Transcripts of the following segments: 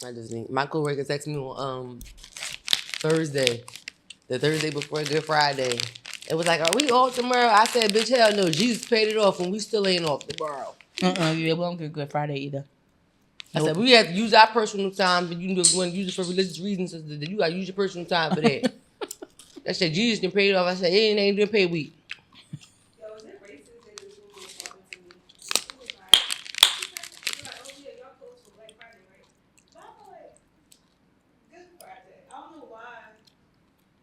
I just need my coworker texted me on Thursday, the Thursday before Good Friday. It was like, "Are we off tomorrow?" I said, "Bitch, hell no. Jesus paid it off, and we still ain't off tomorrow." Yeah, we don't get Good Friday either. I said, "We have to use our personal time, but you want to use it for religious reasons. You got to use your personal time for that." I said, "Jesus didn't pay it off." I said, "It ain't even pay week." Yo, is it racist that this woman was talking to me? It was like, oh yeah, y'all close for Black Friday, right? But I'm like, Good Friday. I don't know why.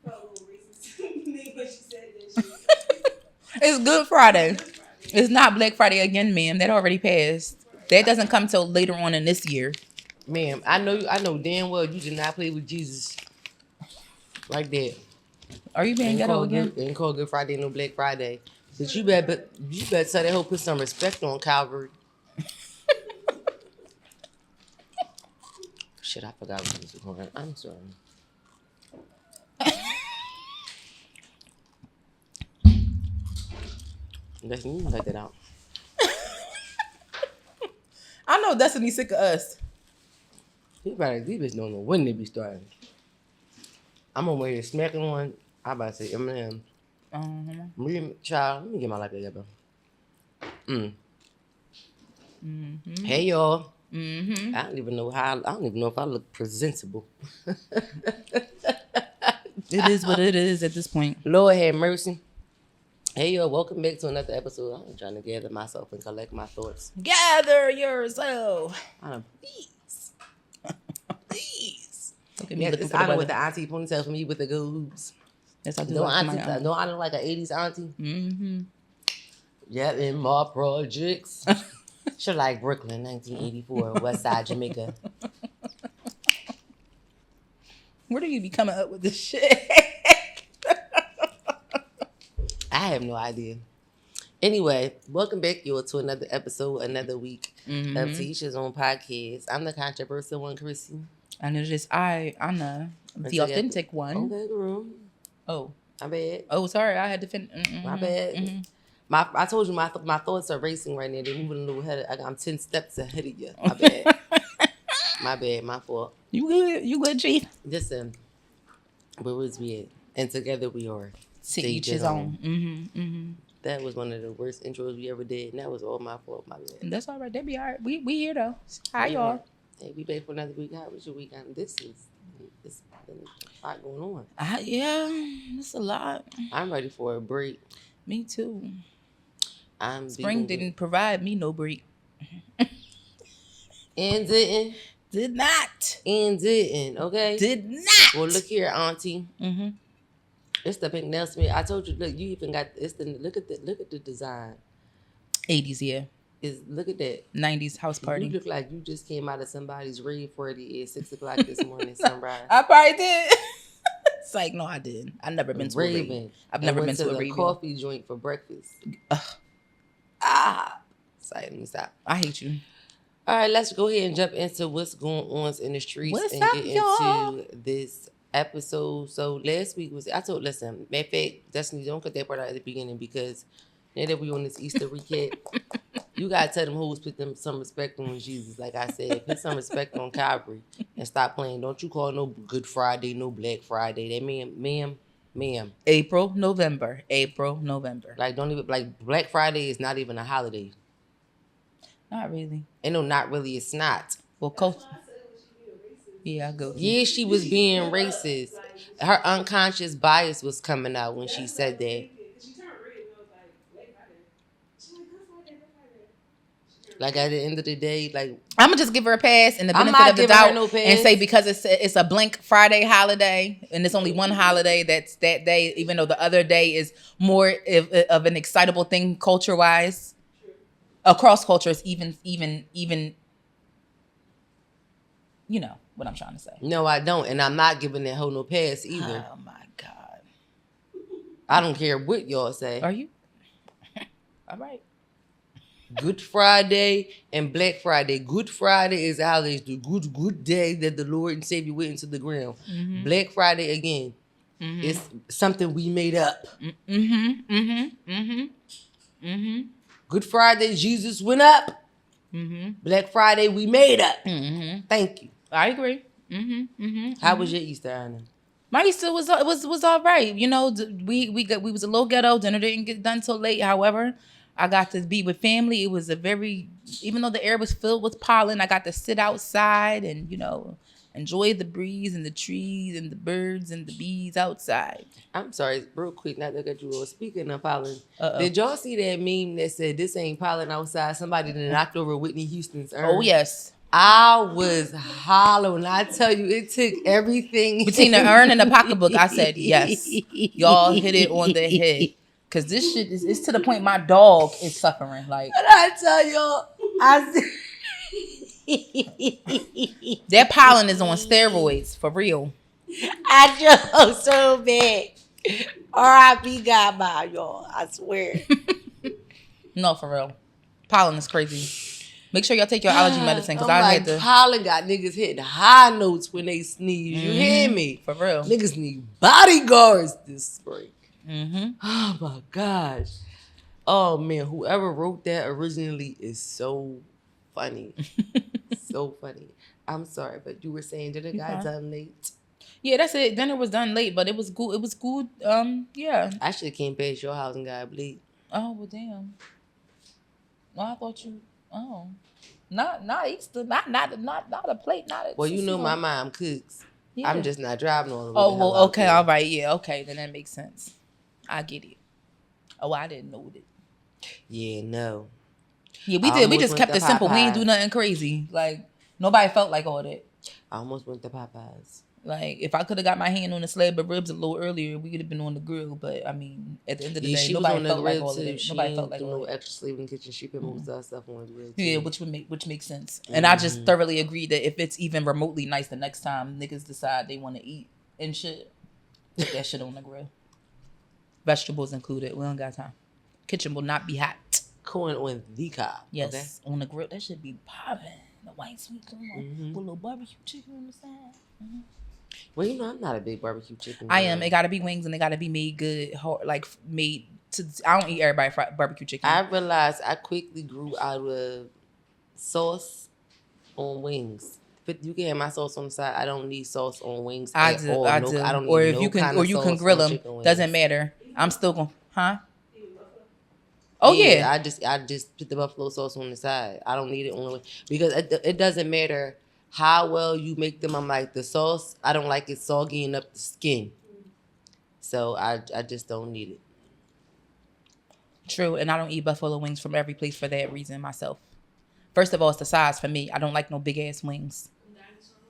I felt a little racist to me when she said that shit. It's Good Friday. It's not Black Friday again, ma'am. That already passed. That doesn't come till later on in this year. Ma'am, I know damn well you did not play with Jesus like that. Are you being ghetto again? Ain't called Good Friday no Black Friday. But you better tell that hoe put some respect on Calvary. Shit, I forgot what this was going on. I'm sorry. Let's let that out. I know Destiny's sick of us. These bitches don't know when they be starting. I'm on my way to smacking one. I about to say Eminem. Child, let me get my life together. Hey y'all. I don't even know if I look presentable. It is what it is at this point. Lord have mercy. Hey y'all, welcome back to another episode. I'm trying to gather myself and collect my thoughts. Gather yourself. Please. Please. Look at me looking with the auntie ponytail for me with the goobs. Yes, I do. No, I look like an 80s auntie. Mm-hmm. Yeah, in my projects. She like Brooklyn, 1984, West Side, Jamaica. Where do you be coming up with this shit? I have no idea. Anyway, welcome back, y'all, to another episode, another week of Toeachhisownpodcast. I'm the controversial one, CHRISSIE. And it's just I'm the authentic one. Okay, girl. Oh, my bad. Oh, sorry, I had to finish. My bad. I told you my thoughts are racing right now. They're moving a little ahead. I'm 10 steps ahead of you. My bad. My bad. My fault. You good? You good, Chief? Listen, where was we at? And together we are. To each his own. That was one of the worst intros we ever did, and that was all my fault. My bad. That's all right. They be all right. We here though. Hi y'all. Hey, we back for another week. How was your week? This is a lot going on. Yeah, it's a lot. I'm ready for a break. Me too. Spring didn't provide me no break. And didn't. Did not. And didn't. Okay. Did not. Well, look here, Auntie. It's the pink nail smith. I told you. Look, you even got look at the design. 80s, yeah. Look at that. 90s house party. You look like you just came out of somebody's rave party at 6:00 this morning. Sunrise. I probably did. It's like, no, I didn't. I've never been to a rave. I've never been to a rave. Coffee joint for breakfast. Sorry, let me stop. I hate you. All right, let's go ahead and jump into what's going on in the streets and up, get y'all? into this episode. So last week listen, matter of fact, Destiny, don't cut that part out at the beginning because now that we on this Easter recap, you gotta tell them hoes put them some respect on Jesus. Like I said, put some respect on Calvary and stop playing. Don't you call no Good Friday, no Black Friday. That ma'am. April, November. Like don't even Black Friday is not even a holiday. Not really. And no, not really. It's not. Well, coach. Yeah, I go. Yeah, she was being racist. Her unconscious bias was coming out when she said that. Like at the end of the day, like I'm gonna just give her a pass and the benefit of the doubt and say because it's a blank Friday holiday and it's only one holiday that's that day, even though the other day is more of an excitable thing culture wise. Across cultures, even you know what I'm trying to say. No, I don't, and I'm not giving that hoe no pass either. Oh my God! I don't care what y'all say. Are you? All right. Good Friday and Black Friday. Good Friday is how they do good day that the Lord and Savior went into the ground. Black Friday again is something we made up. Good Friday, Jesus went up. Black Friday, we made up. Thank you. I agree. How was your Easter, Anna? My Easter was all right. You know, we was a little ghetto. Dinner didn't get done till late. However, I got to be with family. It was even though the air was filled with pollen, I got to sit outside and, you know, enjoy the breeze and the trees and the birds and the bees outside. I'm sorry, real quick, not to cut you off. Speaking of pollen, did y'all see that meme that said this ain't pollen outside? Somebody that knocked over Whitney Houston's urn. Oh yes. I was hollering. I tell you, it took everything between the urn and the pocketbook. I said yes. Y'all hit it on the head. Cause this shit is to the point my dog is suffering. Like, and I tell y'all, that pollen is on steroids for real. I joke so bad. R.I.P. Godma, y'all. I swear. No, for real. Pollen is crazy. Make sure y'all take your allergy medicine because I had to. Pollen got niggas hitting high notes when they sneeze. You hear me? For real. Niggas need bodyguards this spring. Oh my gosh. Oh man, whoever wrote that originally is so funny. So funny. I'm sorry, but you were saying dinner got done late. Yeah, that's it. Dinner was done late, but it was good. It was good. Yeah. I should have came past your house and got bleed. Oh well, damn. Well, I thought you. Oh, not Easter. Not a plate. Not a. Well, you know my mom cooks. Yeah. I'm just not driving on the way. Oh well, okay, all right, yeah, okay, then that makes sense. I get it. Oh, I didn't know that. Yeah, no. Yeah, we did. We just kept it simple. We ain't do nothing crazy. Like nobody felt like all that. I almost went to Popeyes. Like, if I could have got my hand on a slab of ribs a little earlier, we could have been on the grill. But, I mean, at the end of the day, nobody felt like all of that. Nobody felt like all no extra sleeve in the kitchen. She put most of her stuff on the grill, too. Yeah, which makes sense. And I just thoroughly agree that if it's even remotely nice the next time niggas decide they want to eat and shit, put that shit on the grill. Vegetables included. We don't got time. Kitchen will not be hot. Corn on the cob. Yes, okay? On the grill. That should be popping. The white sweet corn with a little barbecue chicken on the side. Well, you know, I'm not a big barbecue chicken girl. I am. It got to be wings and they got to be made good, like made to. I don't eat everybody barbecue chicken. I realized I quickly grew out of sauce on wings. But you can have my sauce on the side. I don't need sauce on wings. I do. I don't need or if you can grill them. Doesn't matter. I'm still going. Huh? Oh yeah. I just put the buffalo sauce on the side. I don't need it on the way because it doesn't matter how well you make them. I'm like, the sauce, I don't like it soggying up the skin. So I just don't need it. True, and I don't eat buffalo wings from every place for that reason myself. First of all, it's the size for me. I don't like no big ass wings.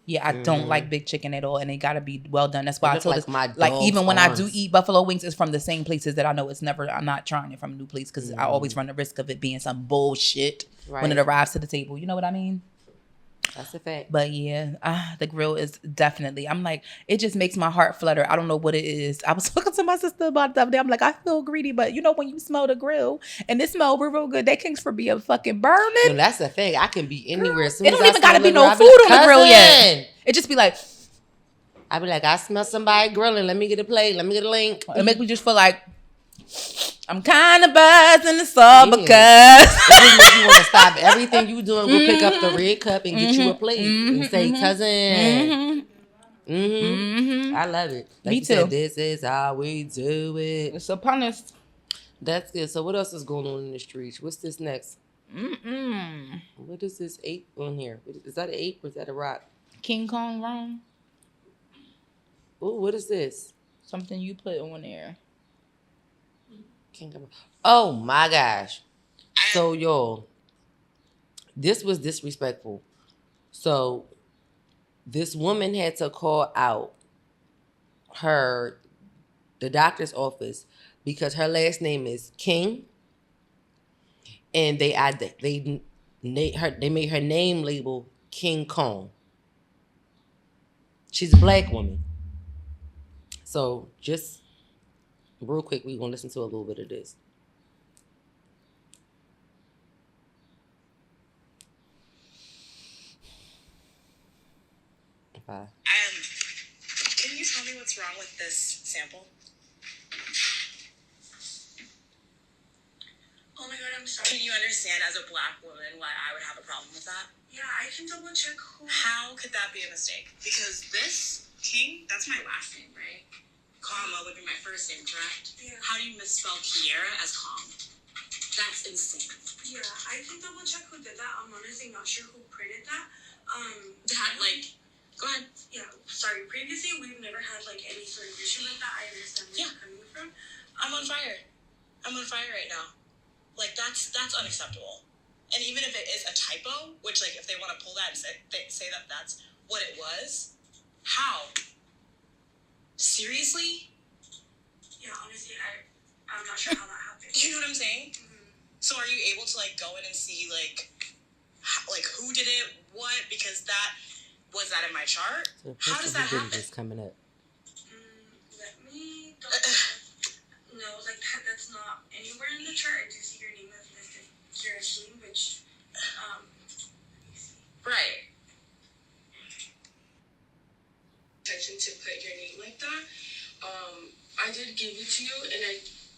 Yeah, I don't like big chicken at all, and they gotta be well done. That's why I told even when I do eat buffalo wings, it's from the same places that I know it's never. I'm not trying it from a new place because I always run the risk of it being some bullshit when it arrives to the table. You know what I mean? That's a fact. But yeah, the grill is definitely. I'm like, it just makes my heart flutter. I don't know what it is. I was talking to my sister about it the other day. I'm like, I feel greedy, but you know when you smell the grill and it smells real good, that Kingsford be a fucking burning. No, that's the thing. I can be anywhere. As soon it don't as even gotta be no food on the grill yet. It just be like, I be like, I smell somebody grilling. Let me get a plate. Let me get a link. It make me just feel like I'm kind of buzzing the soul because it makes you want to stop everything you doing, go pick up the red cup and get you a plate and say, cousin. I love it. Like me you too. Said, this is how we do it. It's upon us. That's good. So what else is going on in the streets? What's this next? What is this 8 on here? Is that an 8 or is that a rock? King Kong Rome. Oh, what is this? Something you put on there. Oh my gosh. So y'all, this was disrespectful. So this woman had to call out the doctor's office because her last name is King, and they made her name label King Kong. She's a black woman. So just real quick, we're gonna listen to a little bit of this. Can you tell me what's wrong with this sample? Oh my God, I'm sorry. Can you understand as a black woman why I would have a problem with that? Yeah, I can double check who. How could that be a mistake? Because this King, that's my last name, right? Comma would be my first name, correct? Yeah. How do you misspell Kiera as Calm? That's insane. Yeah, I can double check who did that. I'm honestly not sure who printed that. Go ahead. Yeah, sorry. Previously, we've never had any sort of issue with that. I understand where you're coming from. I'm on fire. I'm on fire right now. That's unacceptable. And even if it is a typo, which if they want to pull that and say that that's what it was, how? Seriously? Yeah, honestly, I'm not sure how that happened. You know what I'm saying? Mm-hmm. So are you able to go in and see who did it, what? Because was that in my chart? So how does that happen? Is coming up. Let me. No, that's not anywhere in the chart. I do see your name as listed CHRISSIE, which let me see. Right. Intention to put your name like that. I did give it to you, and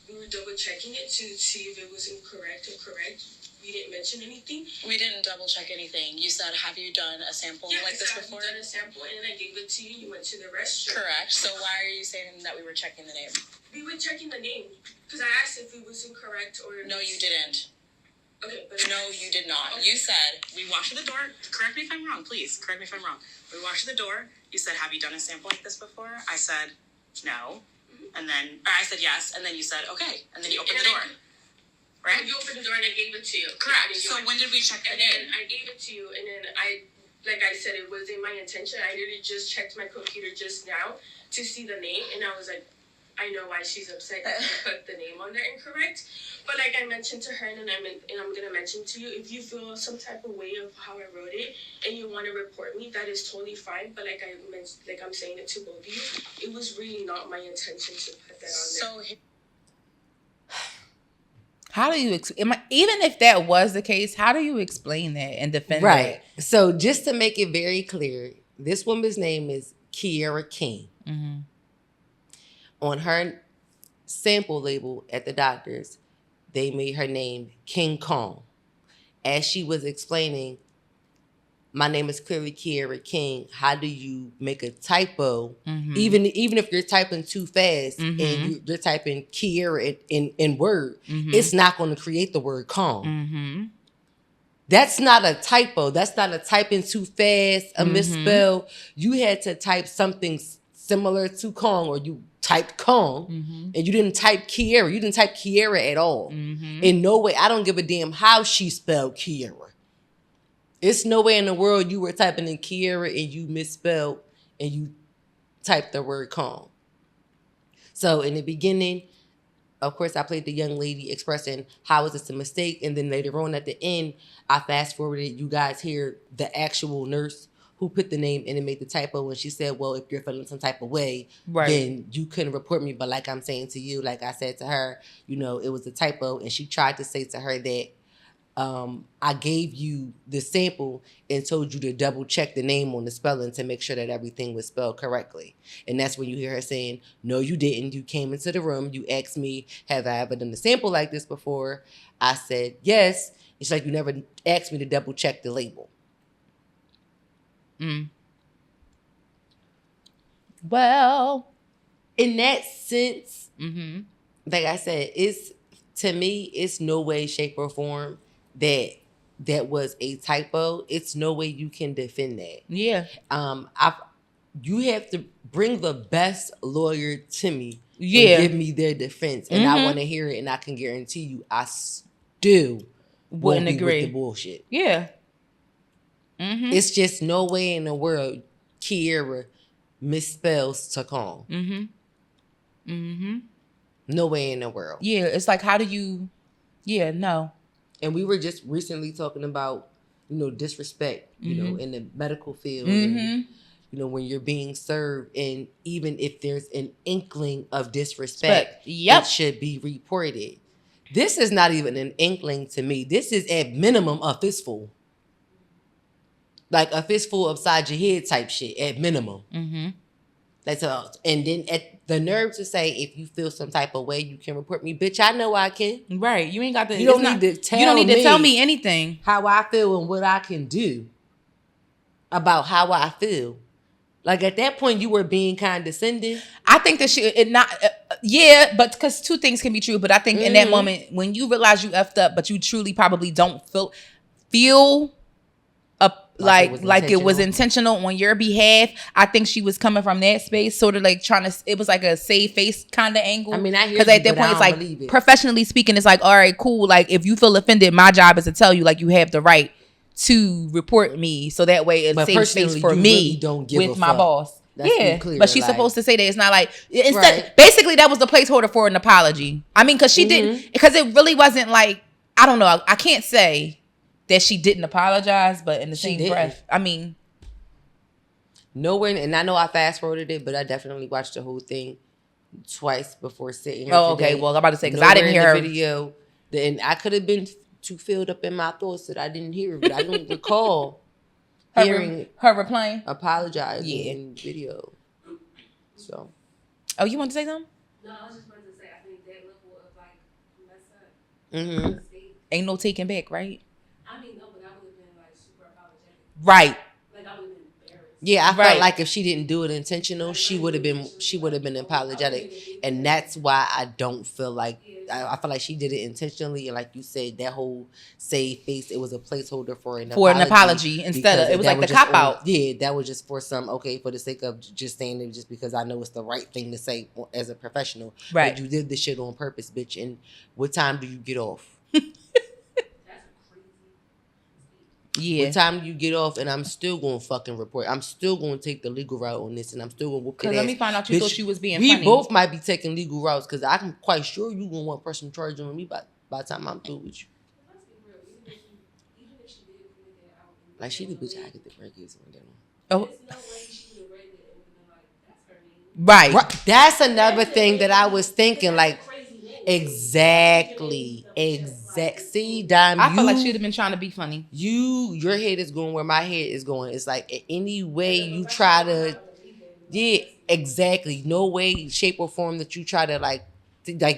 we were double checking it to see if it was incorrect or correct. We didn't mention anything. We didn't double check anything. You said, have you done a sample like this before? Yeah, I done a sample, and then I gave it to you. You went to the restroom. Correct. So why are you saying that we were checking the name? We were checking the name because I asked if it was incorrect or. No, you didn't. Okay, but no, you did not. Okay. You said we walked to the door. Correct me if I'm wrong, please. Correct me if I'm wrong. We walked to the door. You said, have you done a sample like this before? I said, no. Mm-hmm. And then, or I said yes, and then you said, okay, and then you opened the door. Right? You opened the door and I gave it to you. Correct. So when did we check the name? I gave it to you, and then like I said, it wasn't my intention. I literally just checked my computer just now to see the name, and I was like, I know why she's upset because I put the name on there incorrect. But like I mentioned to her, and I'm gonna mention to you, if you feel some type of way of how I wrote it, and you want to report me, that is totally fine. But I'm saying it to both of you, it was really not my intention to put that on there. So. How do you even if that was the case, how do you explain that and defend right. That? So just to make it very clear, this woman's name is Kiera King. Mm-hmm. On her sample label at the doctor's, they made her name King Kong. As she was explaining, my name is clearly Kiera King. How do you make a typo? Mm-hmm. Even if you're typing too fast, mm-hmm. and you're typing Kiera in Word, mm-hmm. it's not going to create the word Kong. Mm-hmm. That's not a typo. That's not a typing too fast, a mm-hmm. misspell. You had to type something similar to Kong, or you typed Kong, mm-hmm. and you didn't type Kiera. You didn't type Kiera at all. Mm-hmm. In no way. I don't give a damn how she spelled Kiera. It's no way in the world you were typing in Kiera and you misspelled and you typed the word Kong. So in the beginning, of course, I played the young lady expressing how is this a mistake. And then later on at the end, I fast forwarded. You guys hear the actual nurse who put the name in and made the typo. And she said, well, if you're feeling some type of way, right. then you couldn't report me. But like I'm saying to you, like I said to her, it was a typo. And she tried to say to her that I gave you the sample and told you to double check the name on the spelling to make sure that everything was spelled correctly. And that's when you hear her saying, no, you didn't. You came into the room. You asked me, have I ever done a sample like this before? I said, yes. It's like you never asked me to double check the label. Mm. Well, in that sense, mm-hmm. like I said, to me, it's no way, shape, or form that was a typo. It's no way you can defend that. Yeah. You have to bring the best lawyer to me and give me their defense. And mm-hmm. I want to hear it, and I can guarantee you I still wouldn't agree with the bullshit. Yeah. Mm-hmm. It's just no way in the world Kiera misspells Takong. Mm-hmm. Mm-hmm. No way in the world. Yeah, it's like, how do you... Yeah, no. And we were just recently talking about, disrespect, mm-hmm. In the medical field. Mm-hmm. And, when you're being served. And even if there's an inkling of disrespect, it should be reported. This is not even an inkling to me. This is at minimum a fistful. Like a fistful upside your head type shit, at minimum. Mm-hmm. That's all. And then at the nerve to say, if you feel some type of way, you can report me. Bitch, I know I can. Right. You ain't got to. You don't need to tell me anything. How I feel and what I can do. about how I feel. Like at that point, you were being condescending. I think that but because two things can be true. But I think in that moment, when you realize you effed up, but you truly probably don't feel like it was intentional on your behalf. I think she was coming from that space, sort of like trying to. It was like a save face kind of angle. I mean, I hear because at that point, it's like professionally speaking, it's like, all right, cool. Like if you feel offended, my job is to tell you, like you have the right to report me, so that way it's safe space for me with my boss. That's clear, but she's supposed to say that. It's not like basically that was the placeholder for an apology. I mean, because she didn't, because it really wasn't like, I don't know. I can't say that she didn't apologize, but in the same breath, I mean, nowhere. And I know I fast forwarded it, but I definitely watched the whole thing twice before sitting here. Oh, okay. Well, I'm about to say because I didn't hear her video. And I could have been too filled up in my thoughts that I didn't hear, but I don't recall hearing her replying, apologizing in video. So, oh, you want to say something? No, I was just going to say I think that level of like mess up. Ain't no taking back, right? I mean, no, but I would have been like super apologetic. Right. Like I would have been embarrassed. Yeah, I felt like if she didn't do it intentional, she would have been apologetic, and that's why I don't feel like I feel like she did it intentionally, and like you said, that whole save face, it was a placeholder for an apology instead of it was like the cop out. Yeah, that was just for some for the sake of just saying it, just because I know it's the right thing to say as a professional. Right, but you did this shit on purpose, bitch. And what time do you get off? Yeah. What time do you get off? And I'm still going to fucking report. I'm still going to take the legal route on this, and I'm still going to whoop your ass. Let me find out you thought you was being funny. We both might be taking legal routes because I'm quite sure you going to want personal charge on me by the time I'm through with you. Like, she the bitch I get the brackets on that one. Oh. There's no way she would have read it and been like, that's her name. Right. That's another thing that I was thinking. Like, exactly. See, Dime, I feel like she'd have been trying to be funny. Your head is going where my head is going. It's like any way you try to, yeah, exactly. No way, shape, or form that you try to like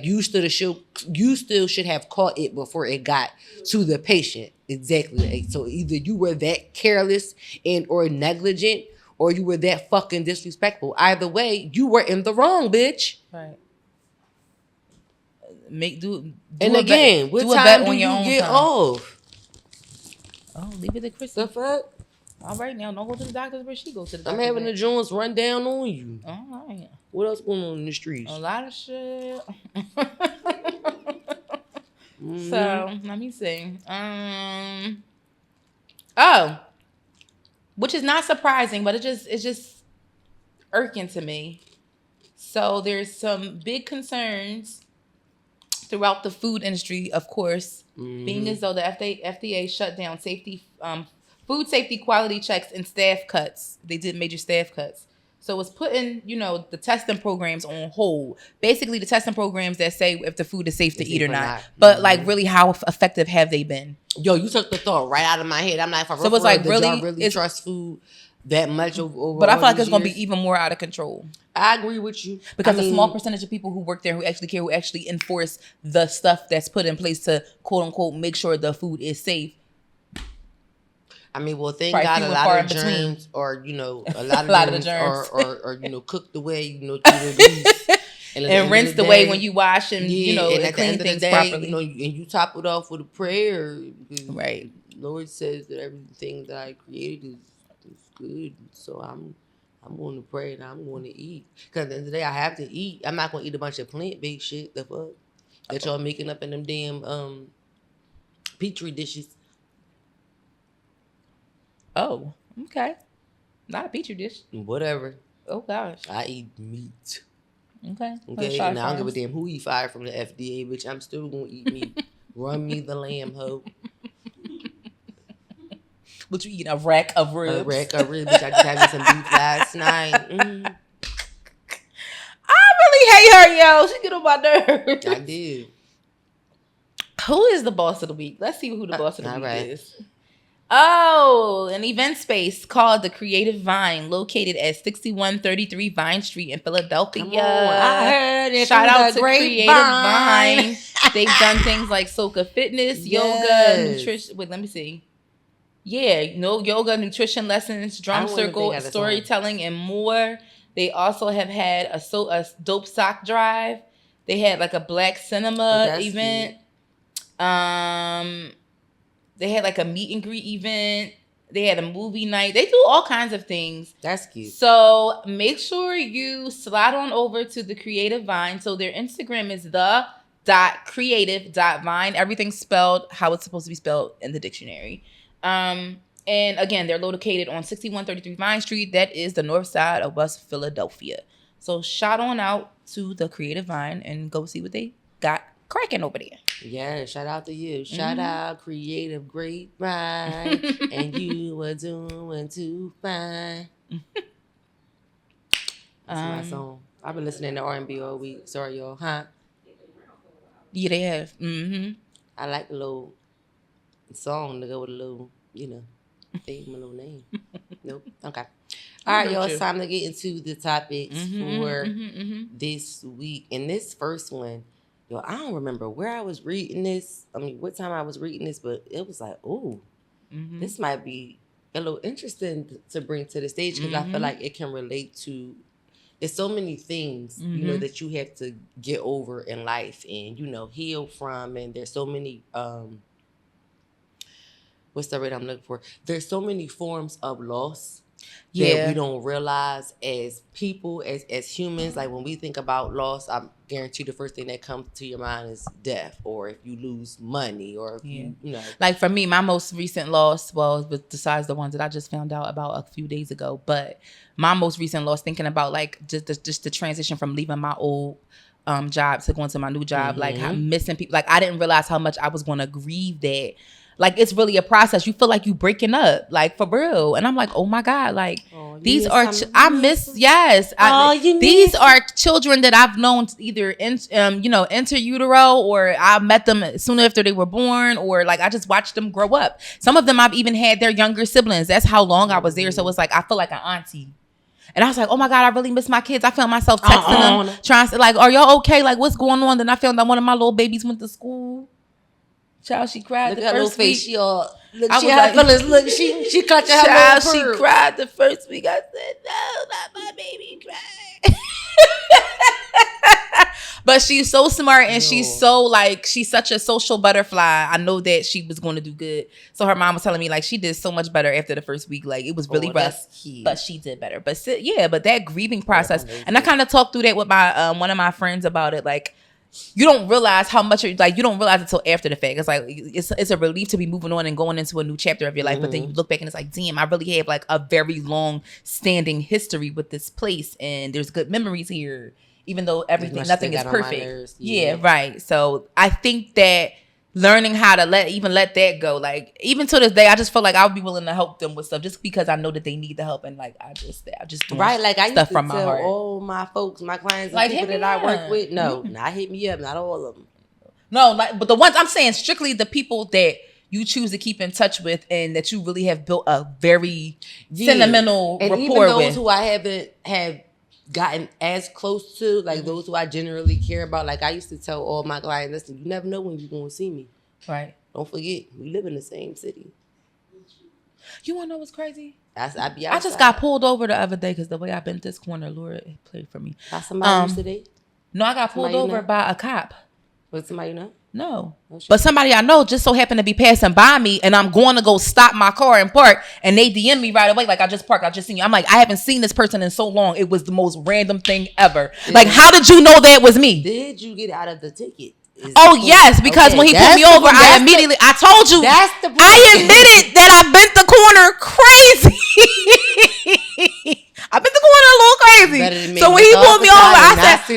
you still should have caught it before it got to the patient. Exactly. So either you were that careless and or negligent, or you were that fucking disrespectful. Either way, you were in the wrong, bitch. Right. And again, what time do you get off? Oh, leave it to CHRISSIE. The fuck? All right, now don't go to the doctors where she goes to the doctor. I'm having the Jones run down on you. All right. What else going on in the streets? A lot of shit. So let me see. Which is not surprising, but it's just irking to me. So there's some big concerns throughout the food industry, of course, being as though the FDA shut down food safety quality checks and staff cuts. They did major staff cuts. So it's putting, the testing programs on hold. Basically, the testing programs that say if the food is safe to eat or not. But like, really, how effective have they been? Yo, you took the thought right out of my head. I'm like, so it's like, really trust food that much over. But I feel like it's going to be even more out of control. I agree with you. Because a small percentage of people who work there, who actually care, who actually enforce the stuff that's put in place to, quote unquote, make sure the food is safe. I mean, well, thank God a lot of germs or, a lot of germs or cooked the way, through the grease. And rinse the way when you wash and, and clean things properly. And you top it off with a prayer. Right. Lord says that everything that I created is good. So I'm going to pray and I'm going to eat. Because at the end of the day, I have to eat. I'm not going to eat a bunch of plant-based shit. The fuck? That y'all making up in them damn Petri dishes. Oh, okay. Not a Petri dish. Whatever. Oh, gosh. I eat meat. Okay. And I don't give a damn who eat fired from the FDA, bitch. I'm still going to eat meat. Run me the lamb, ho. But you eat a rack of ribs. A rack of ribs. I just had me some beef last night. I really hate her, yo. She get on my nerves. I did. Who is the boss of the week? Let's see who the boss of the week is. Oh, an event space called the Creative Vine, located at 6133 Vine Street in Philadelphia. I heard it. Shout out to Creative Vine. They've done things like Soca Fitness, yoga, nutrition. Wait, let me see. Yeah, yoga, nutrition lessons, drum circle, storytelling, and more. They also have had a dope sock drive. They had like a black cinema event. Cute. They had like a meet and greet event. They had a movie night. They do all kinds of things. That's cute. So make sure you slide on over to the Creative Vine. So their Instagram is the.creative.vine. Everything's spelled how it's supposed to be spelled in the dictionary. And again, they're located on 6133 Vine Street. That is the north side of West Philadelphia. So shout on out to the Creative Vine and go see what they got cracking over there. Yeah, shout out to you. Shout out Creative Grapevine. And you were doing too fine. That's my song. I've been listening to R&B all week. Sorry, y'all. Huh? Yeah, they have. I like the little song to go with a little, thing, my little name. Nope. Okay. All right, y'all. It's time to get into the topics for this week. And this first one, I don't remember where I was reading this. I mean, what time I was reading this, but it was like, this might be a little interesting to bring to the stage because I feel like it can relate to. There's so many things, that you have to get over in life and, heal from. And there's so many, what's the word I'm looking for? There's so many forms of loss that we don't realize as people, as humans. Like when we think about loss, I guarantee the first thing that comes to your mind is death, or if you lose money, or if you Like for me, my most recent loss, well, besides the ones that I just found out about a few days ago, but my most recent loss, thinking about like just the transition from leaving my old job to going to my new job, like I'm missing people. Like I didn't realize how much I was going to grieve that. Like, it's really a process. You feel like you breaking up, like, for real. And I'm like, oh, my God. Like, these are, these are children that I've known either, enter utero, or I met them soon after they were born, or, like, I just watched them grow up. Some of them I've even had their younger siblings. That's how long I was there. So it's like, I feel like an auntie. And I was like, oh, my God, I really miss my kids. I found myself texting them, trying to, like, are y'all okay? Like, what's going on? Then I found that one of my little babies went to school. Child, she cried. Look the first week. She all look. She had feelings. Look, she clutched her. Child, she cried the first week. I said, "No, not my baby cry." But she's so smart and she's so like she's such a social butterfly. I know that she was going to do good. So her mom was telling me like she did so much better after the first week. Like it was really rough, but she did better. But but that grieving process, and I kind of talked through that with my one of my friends about it, like. You don't realize how much you don't realize it until after the fact. It's like it's a relief to be moving on and going into a new chapter of your life. But then you look back and it's like, damn, I really have like a very long standing history with this place, and there's good memories here, even though nothing is perfect. Yeah, right. So I think that learning how to let that go, like even to this day, I just feel like I would be willing to help them with stuff just because I know that they need the help, and like I just do right. Like I used to tell all my folks, my clients, and like, people that I work with, not hit me up, not all of them. No, like but the ones I'm saying strictly the people that you choose to keep in touch with and that you really have built a very sentimental rapport with. And even those who I haven't gotten as close to, like those who I generally care about. Like I used to tell all my clients, listen, you never know when you're going to see me. Right. Don't forget, we live in the same city. You want to know what's crazy? I just got pulled over the other day because the way I bent this corner, Laura played for me. By somebody today? No, I got pulled over by a cop. Was somebody you know? No. But somebody I know just so happened to be passing by me, and I'm going to go stop my car and park, and they DM me right away like, I just parked, I just seen you. I'm like, I haven't seen this person in so long. It was the most random thing ever. Like, how did you know that was me? Did you get out of the ticket? Yes, because when he pulled me over, I told you, I admitted that I bent the corner crazy. I bent the corner a little crazy. So when he pulled me over,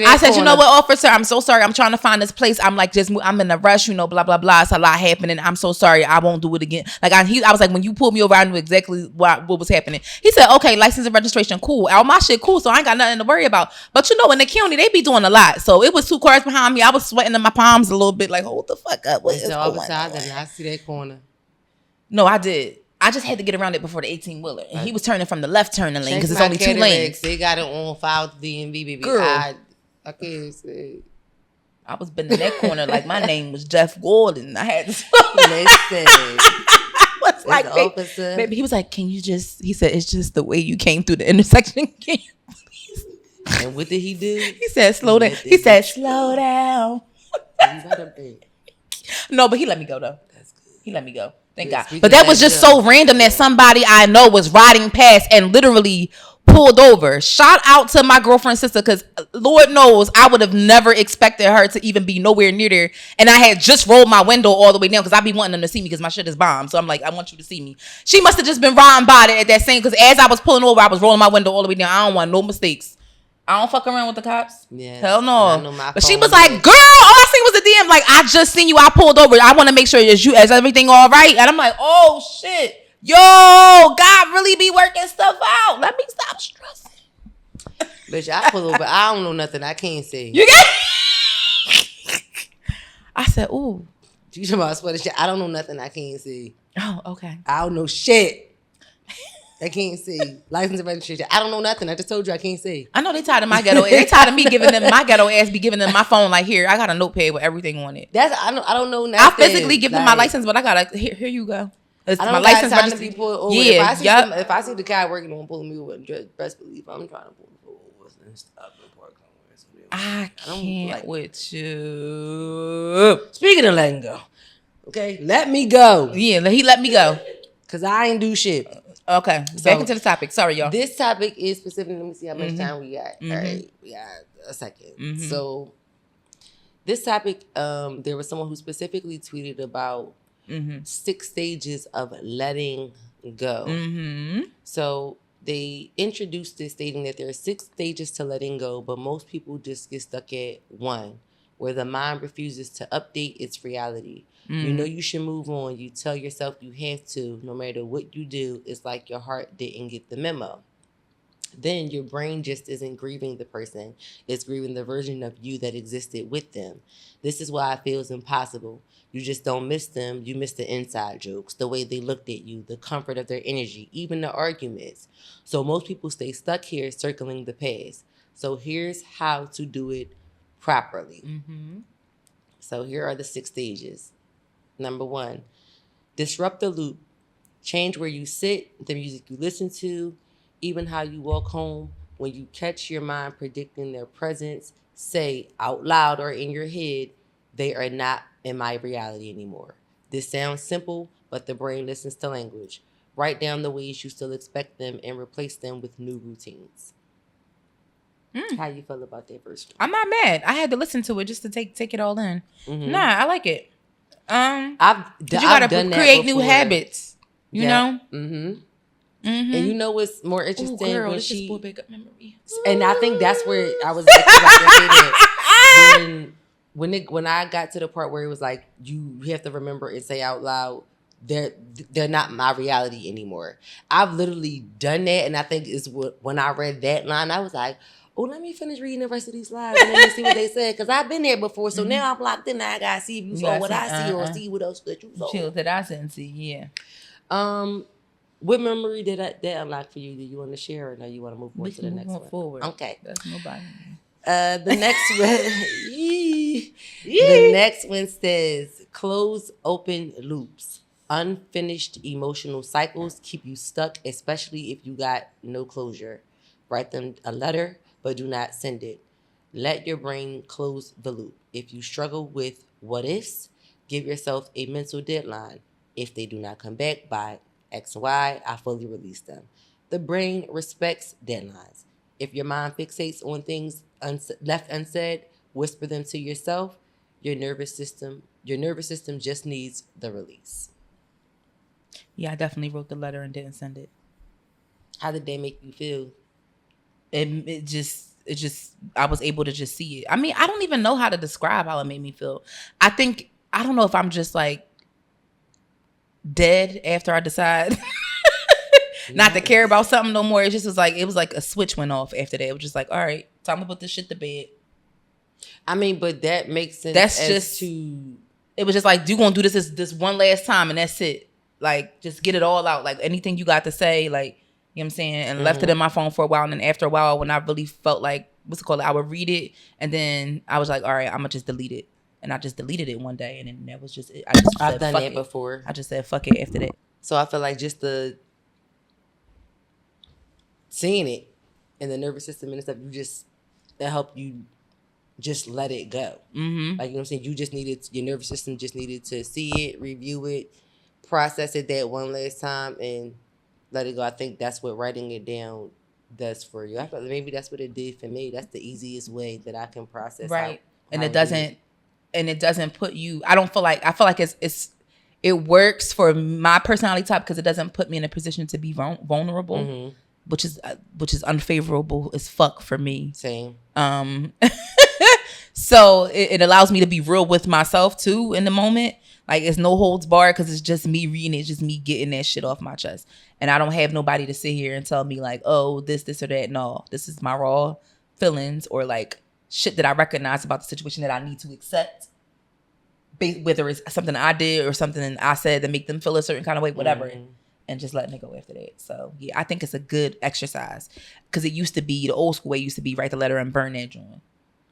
I said, you know what, officer, I'm so sorry. I'm trying to find this place. I'm like, I'm in a rush, blah, blah, blah. It's a lot happening. I'm so sorry. I won't do it again. Like I was like, when you pulled me over, I knew exactly what was happening. He said, okay, license and registration, cool. All my shit, cool. So I ain't got nothing to worry about. But in the county, they be doing a lot. So it was 2 cars behind me. I was sweating in my palms a little bit, like, hold the fuck up. What is going on? I see that corner. No, I did. I just had to get around it before the 18-wheeler. And he was turning from the left turning lane because it's only 2 lanes. They got it on file with the DMV, baby. Girl. I can't say. I was bending that corner like my name was Jeff Gordon. I had to. Listen. like, baby, he was like, can you just, he said, it's just the way you came through the intersection. Can you please? And what did he do? He said, slow down. He said, slow down. No, but he let me go though. That's good. He let me go. Thank God. But that was just so random that somebody I know was riding past and literally pulled over. Shout out to my girlfriend's sister, because Lord knows I would have never expected her to even be nowhere near there. And I had just rolled my window all the way down because I be wanting them to see me because my shit is bomb. So I'm like, I want you to see me. She must have just been riding by it at that same, because as I was pulling over, I was rolling my window all the way down. I don't want no mistakes. I don't fuck around with the cops. Yeah. Hell no. But she was like, girl, all I seen was a DM. Like, I just seen you. I pulled over. I want to make sure is everything all right? And I'm like, oh shit. Yo, God really be working stuff out. Let me stop stressing. Bitch, I pull over. I don't know nothing. I can't see. You get? I said, ooh. You talking about sweater shit? I don't know nothing. I can't see. Oh, okay. I don't know shit. I can't see. License and registration. I don't know nothing. I just told you I can't see. I know they tired of my ghetto. They tired of me giving them my ghetto ass. Be giving them my phone like, here, I got a notepad with everything on it. I don't know nothing. I physically give them my license, but I gotta here you go. It's my license got time to be pulled over. Yeah, if I see the guy working on pulling me over, best believe I'm trying to pull over and stop and park somewhere. I can't with you. Speaking of letting go, okay, let me go. Yeah, he let me go because I ain't do shit. Okay, back into the topic. Sorry, y'all. This topic is specific. Let me see how much time we got. All right, we got a second. So this topic, there was someone who specifically tweeted about 6 stages of letting go. So they introduced this stating that there are 6 stages to letting go, but most people just get stuck at 1, where the mind refuses to update its reality. You know you should move on. You tell yourself you have to. No matter what you do, it's like your heart didn't get the memo. Then your brain just isn't grieving the person. It's grieving the version of you that existed with them. This is why it feels impossible. You just don't miss them. You miss the inside jokes, the way they looked at you, the comfort of their energy, even the arguments. So most people stay stuck here circling the past. So here's how to do it properly. So here are the 6 stages. Number 1, disrupt the loop. Change where you sit, the music you listen to, even how you walk home. When you catch your mind predicting their presence, say out loud or in your head, they are not in my reality anymore. This sounds simple, but the brain listens to language. Write down the ways you still expect them and replace them with new routines. How you feel about that first? I'm not mad. I had to listen to it just to take it all in. Nah, I like it. You gotta create new habits. You know. And you know what's more interesting? Ooh, girl, this just brought back up memory. And I think that's where I was actually when I got to the part where it was like you have to remember and say out loud, they're not my reality anymore. I've literally done that, and I think it's when I read that line, I was like, oh, let me finish reading the rest of these slides and let me see what they said. Because I've been there before. So now I'm locked in. Now I got to see if you saw what I see or see what else that you saw. Chill that I didn't see, yeah. What memory did that unlock for you? Do you want to share, or no, you want to move on to the next one? Forward. Okay. That's nobody. The next one. The next one says, close open loops. Unfinished emotional cycles keep you stuck, especially if you got no closure. Write them a letter, but do not send it. Let your brain close the loop. If you struggle with what ifs, give yourself a mental deadline. If they do not come back by X and Y, I fully release them. The brain respects deadlines. If your mind fixates on things left unsaid, whisper them to yourself. Your nervous system just needs the release. Yeah, I definitely wrote the letter and didn't send it. How did they make you feel? It just I was able to just see it. I mean, I don't even know how to describe how it made me feel. I don't know if I'm just like dead after I decide not to care about something no more. It was like a switch went off after that. It was just like, all right, time to put this shit to bed. I mean, but that makes sense. That's just it was just like, you gonna do this one last time and that's it. Like, just get it all out. Like, anything you got to say, like, you know what I'm saying? And left it in my phone for a while. And then after a while, when I really felt like, I would read it. And then I was like, all right, I'm going to just delete it. And I just deleted it one day. And then that was just it. I've done that before. I just said, fuck it after that. So I feel like just the seeing it in the nervous system and stuff, that helped you just let it go. Mm-hmm. Like, you know what I'm saying? Your nervous system just needed to see it, review it, process it that one last time, and let it go. I think that's what writing it down does for you. I feel like maybe that's what it did for me. That's the easiest way that I can process. Right. And how it doesn't put you, I feel like it works for my personality type because it doesn't put me in a position to be vulnerable, mm-hmm. which is unfavorable as fuck for me. Same. So it allows me to be real with myself too in the moment. Like, it's no holds barred because it's just me reading it, it's just me getting that shit off my chest. And I don't have nobody to sit here and tell me like, oh, this or that. No, this is my raw feelings or like shit that I recognize about the situation that I need to accept. Whether it's something I did or something I said that make them feel a certain kind of way, whatever. Mm-hmm. And just letting it go after that. So yeah, I think it's a good exercise because it used to be, the old school way used to be write the letter and burn that joint.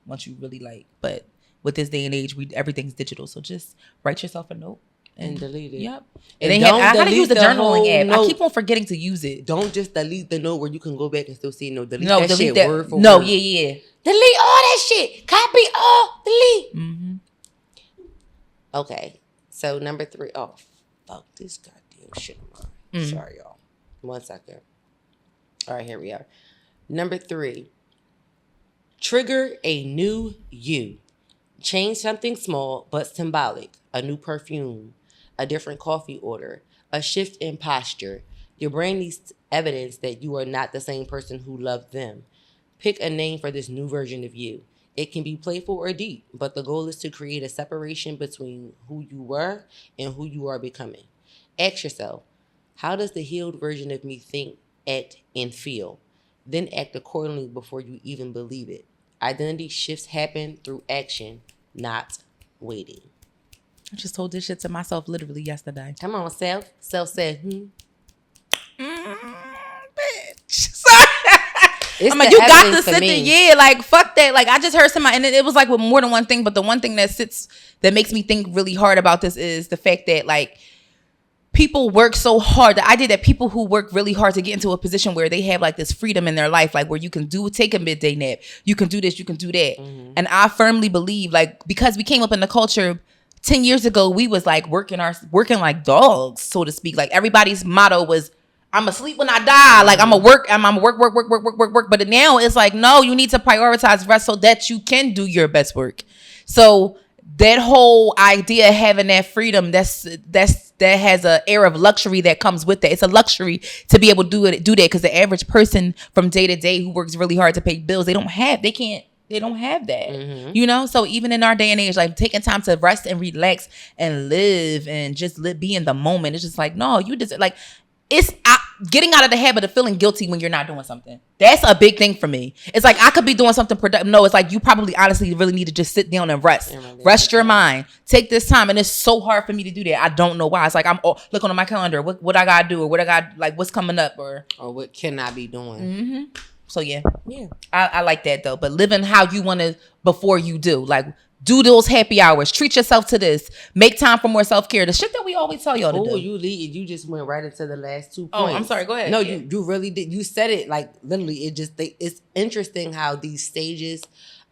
Once you really like, but with this day and age, everything's digital. So just write yourself a note and delete it. Yep. I gotta use the journaling app. Note. I keep on forgetting to use it. Don't just delete the note where you can go back and still see. Delete that shit word for word. Yeah. Delete all that shit. Copy all. Delete. Mm-hmm. Okay. So number 3. Oh, fuck this goddamn shit of mine. Mm. Sorry, y'all. 1 second. All right, here we are. Number 3. Trigger a new you. Change something small but symbolic. A new perfume, a different coffee order, a shift in posture. Your brain needs evidence that you are not the same person who loved them. Pick a name for this new version of you. It can be playful or deep, but the goal is to create a separation between who you were and who you are becoming. Ask yourself, how does the healed version of me think, act, and feel? Then act accordingly before you even believe it. Identity shifts happen through action, not waiting. I just told this shit to myself literally yesterday. Come on, self. Self said, bitch. Sorry. I'm like, you got to sit there. Yeah, like, fuck that. Like, I just heard somebody, and it was like with more than one thing, but the one thing that makes me think really hard about this is the fact that, like, people work so hard. The idea that people who work really hard to get into a position where they have like this freedom in their life, like where you can take a midday nap, you can do this, you can do that. Mm-hmm. And I firmly believe, like, because we came up in the culture 10 years ago, we was like working like dogs, so to speak. Like, everybody's motto was, I'm asleep when I die. Like, I'm gonna work. But now it's like, no, you need to prioritize rest so that you can do your best work. So that whole idea of having that freedom, that has an air of luxury that comes with that. It's a luxury to be able to do that, because the average person from day to day who works really hard to pay bills, they don't have that. Mm-hmm. You know? So even in our day and age, like, taking time to rest and relax and live and just be in the moment, it's just like, no, you just, like, it's getting out of the habit of feeling guilty when you're not doing something. That's a big thing for me. It's like, I could be doing something productive. No, it's like, you probably honestly really need to just sit down and rest. Rest your mind. Take this time. And it's so hard for me to do that. I don't know why. It's like, I'm looking on my calendar. What I gotta do, or what I got, like, what's coming up, or what can I be doing? Mm-hmm. So yeah. I like that though. But living how you want to before you do. Like, do those happy hours. Treat yourself to this. Make time for more self-care. The shit that we always tell y'all to do. You just went right into the last 2 points. Oh, I'm sorry. Go ahead. No, you really did. You said it like literally. It's interesting how these stages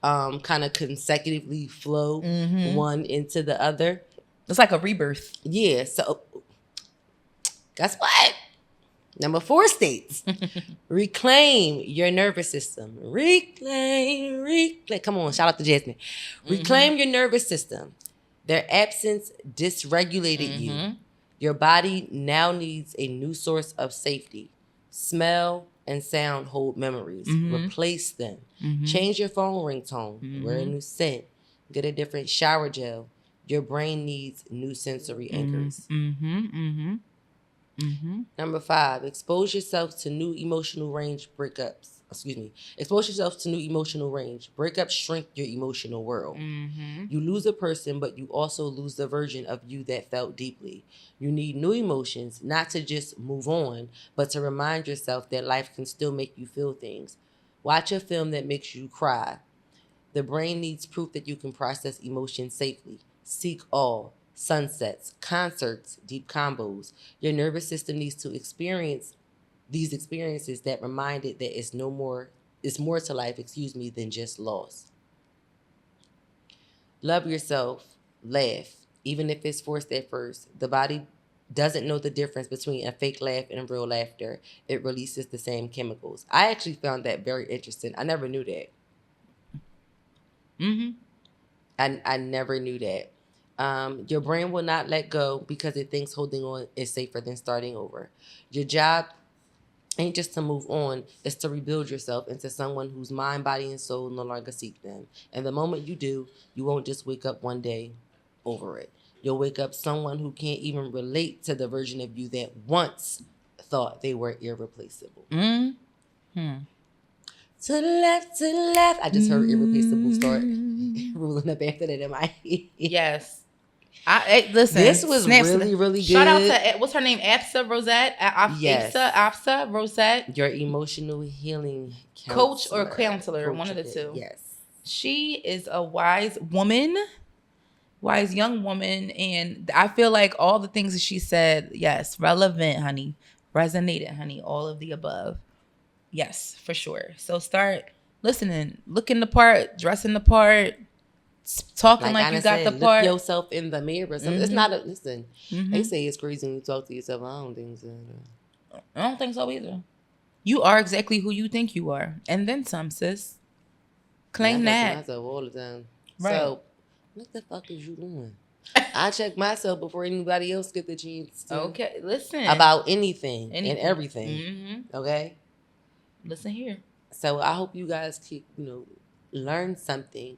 kind of consecutively flow one into the other. It's like a rebirth. Yeah. So guess what? Number 4 states, reclaim your nervous system. Reclaim. Come on, shout out to Jasmine. Reclaim your nervous system. Their absence dysregulated you. Your body now needs a new source of safety. Smell and sound hold memories. Replace them. Change your phone ringtone. Wear a new scent. Get a different shower gel. Your brain needs new sensory anchors. Number 5, expose yourself to new emotional range breakups. Expose yourself to new emotional range. Breakups shrink your emotional world. You lose a person, but you also lose the version of you that felt deeply. You need new emotions, not to just move on, but to remind yourself that life can still make you feel things. Watch a film that makes you cry. The brain needs proof that you can process emotions safely. Seek all. sunsets, concerts, deep combos. Your nervous system needs to experience these experiences that remind it that it's more to life, than just loss. Love yourself, laugh, even if it's forced at first. The body doesn't know the difference between a fake laugh and real laughter. It releases the same chemicals. I actually found that very interesting. I never knew that. Mm-hmm. I never knew that. Your brain will not let go because it thinks holding on is safer than starting over. Your job ain't just to move on, it's to rebuild yourself into someone whose mind, body, and soul no longer seek them. And the moment you do, you won't just wake up one day over it. You'll wake up someone who can't even relate to the version of you that once thought they were irreplaceable. Mm-hmm. To the left, to the left. I just heard irreplaceable start rolling up after that in my head. Yes. Listen. This was really, really good. Shout out to, what's her name? Apsa Rosette? Yes. Apsa Rosette. Your emotional healing coach or counselor, one of the two. Yes. She is a wise young woman. And I feel like all the things that she said, yes, relevant, honey. Resonated, honey. All of the above. Yes, for sure. So start listening, looking the part, dressing the part, talking like you got the part. Look yourself in the mirror. It's not listen. Mm-hmm. They say it's crazy when you talk to yourself. I don't think so. I don't think so either. You are exactly who you think you are, and then some, sis. Claim that. I myself all the time. Right. So, what the fuck is you doing? I check myself before anybody else get the chance to. Okay, listen. About anything. And everything. Mm-hmm. Okay. Listen here. So I hope you guys keep, learn something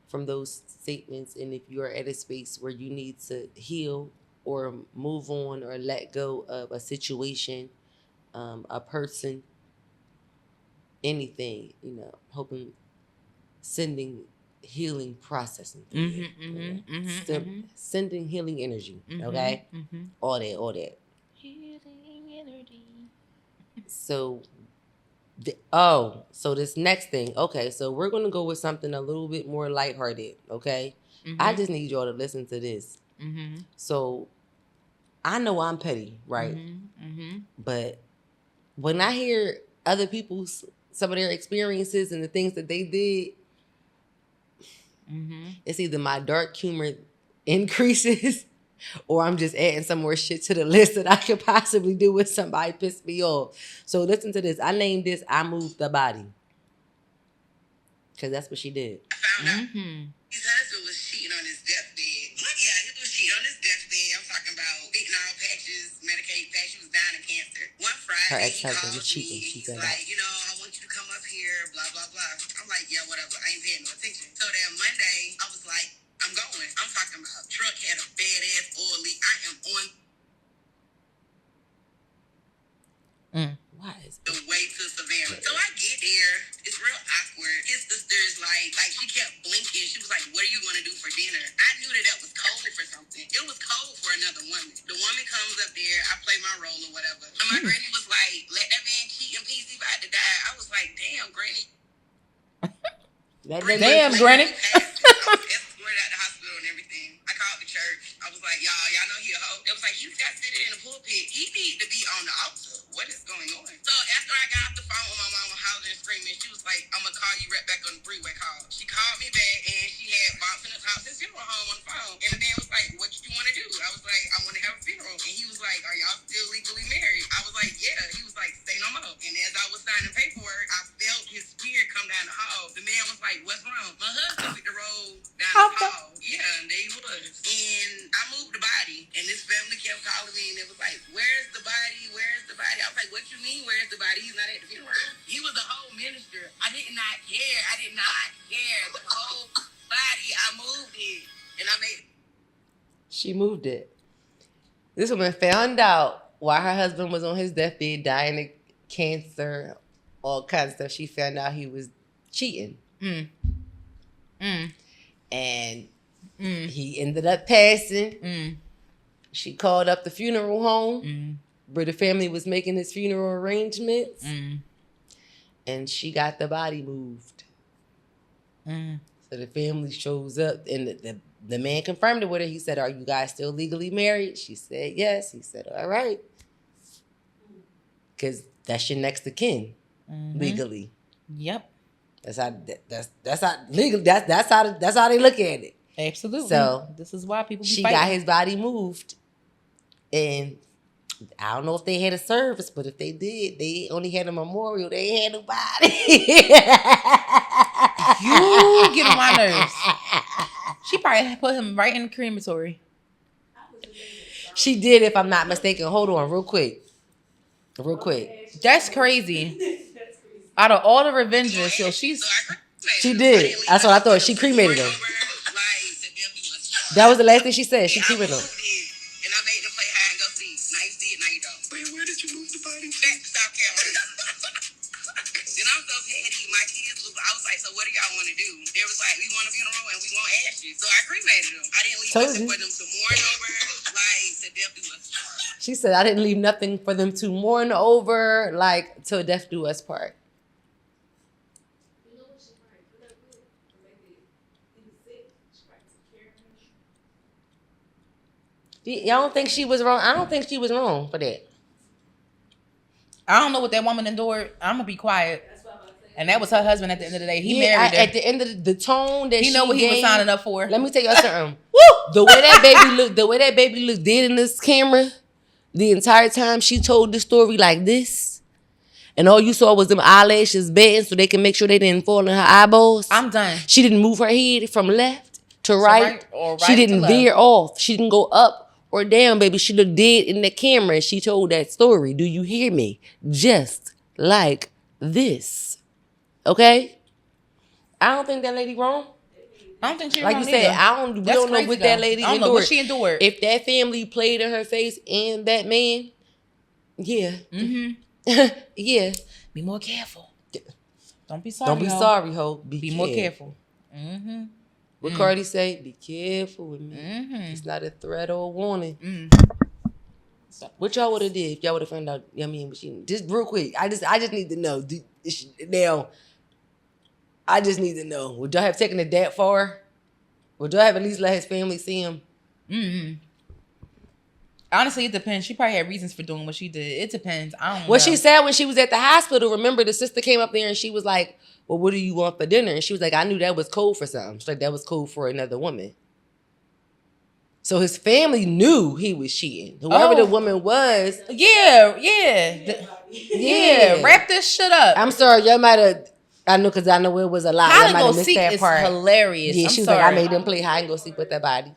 from those statements. And if you are at a space where you need to heal or move on or let go of a situation, a person, anything, sending healing processing. Sending healing energy. Okay? Mm-hmm. All that. Healing energy. So this next thing. Okay, so we're going to go with something a little bit more lighthearted, okay? Mm-hmm. I just need y'all to listen to this. Mm-hmm. So, I know I'm petty, right? Mm-hmm. Mm-hmm. But when I hear other people's, some of their experiences and the things that they did, it's either my dark humor increases or I'm just adding some more shit to the list that I could possibly do with somebody pissed me off. So listen to this. I named this I Moved the Body. Because that's what she did. I found out his husband was cheating on his deathbed. Yeah, he was cheating on his deathbed. I'm talking about Vaginal patches, Medicaid patches. She was dying of cancer. One Friday, her ex-husband was cheating. He's like, I want you to come up here, blah, blah, blah. I'm like, yeah, whatever. I ain't paying no attention. So then Monday, I was like, I'm going. I'm talking about truck had a badass oil leak. I am on Why is the way to Savannah. So I get there. It's real awkward. His sister's like she kept blinking. She was like, what are you going to do for dinner? I knew that was code for something. It was code for another woman. The woman comes up there. I play my role or whatever. And my granny was like, let that man cheat in peace. He about to die. I was like, damn, granny. Damn, granny. I was escorted out the hospital and everything. I called the church. I was like, y'all know he a hoe. It was like, he's got sitting in the pulpit. He need to be on the altar. What is going on? So after I got off the phone with my mama hollering and screaming, she was like, I'm gonna call you right back on the freeway call. She called me back and she had Bob's in his house and funeral home on the phone. And the man was like, what you want to do? I was like, I want to have a funeral. And he was like, are y'all still legally married? I was like, yeah. He was like, say no more. And as I was signing paperwork, I felt his spirit come down the hall. The man was like, what's wrong? My husband took the road down the hall. Yeah, and there he was. And I moved the body. And this family kept calling me and it was like, where's the body? Where's the body? I was like, what you mean, where's the body? He's not at the funeral. He was the whole minister. I did not care. The whole body, I moved it. And I made... She moved it. This woman found out while her husband was on his deathbed, dying of cancer, all kinds of stuff. She found out he was cheating. And he ended up passing. She called up the funeral home where the family was making his funeral arrangements. And she got the body moved. So the family shows up and the man confirmed it with her. He said, "Are you guys still legally married?" She said, "Yes." He said, "All right." Because that's your next of kin, legally. Yep. That's how legal. That's how they look at it. Absolutely. So this is why people be she fighting. got his body moved, and I don't know if they had a service, but if they did, they only had a memorial. They ain't had nobody. You get on my nerves. She probably put him right in the crematory. She did, if I'm not mistaken. Hold on, real quick. That's crazy. Out of all the Revengers, so she did. That's what I thought. She cremated him. That was the last thing she said. She cremated him. And I made them play hide and go seek. Now you see it, now you don't. Wait, where did you move the body? Back to South Carolina. Then I'm so petty. My kids, I was like, so what do y'all want to do? They was like, we want a funeral and we want ashes. So I cremated them. I didn't leave nothing for them to mourn over. Like, to death do us part. She said, I didn't leave nothing for them to mourn over, like, till death do us part. Y'all don't think she was wrong? I don't think she was wrong for that. I don't know what that woman endured. I'm gonna be quiet. And that was her husband at the end of the day. He married her. At the end of the tone that he know what he was signing up for. Let me tell you something. The way that baby looked dead in this camera, the entire time she told the story like this, and all you saw was them eyelashes bending so they can make sure they didn't fall in her eyeballs. I'm done. She didn't move her head from left to right. Or right she didn't to veer left. off. She didn't go up or down, baby. She looked dead in the camera. She told that story. Do you hear me? Just like this. Okay? I don't think that lady wrong. I don't think she like wrong you said, either. we don't know what that lady endured. I don't know what she endured. If that family played in her face and that man, yeah. Mm-hmm. Yeah. Be more careful. Don't be sorry, Don't be sorry, ho. Be more careful. Mm-hmm. What Cardi say? Be careful with me. Mm-hmm. It's not a threat or a warning. What y'all would have did if y'all would have found out? I mean, just real quick. I just need to know. Now, I just need to know. Would y'all have taken it that far? Would y'all have at least let his family see him? Mm-hmm. Honestly, it depends. She probably had reasons for doing what she did. It depends. I don't know. What she said when she was at the hospital, remember the sister came up there and she was like, well, what do you want for dinner? And she was like, I knew that was code for something. She's like, that was code for another woman. So his family knew he was cheating. Whoever the woman was. Yeah. Wrap this shit up. I'm sorry, y'all might have. I know because I know it was a lot. Hide and go seek is hilarious. Yeah, she was like, I made them play hide and go seek with that body.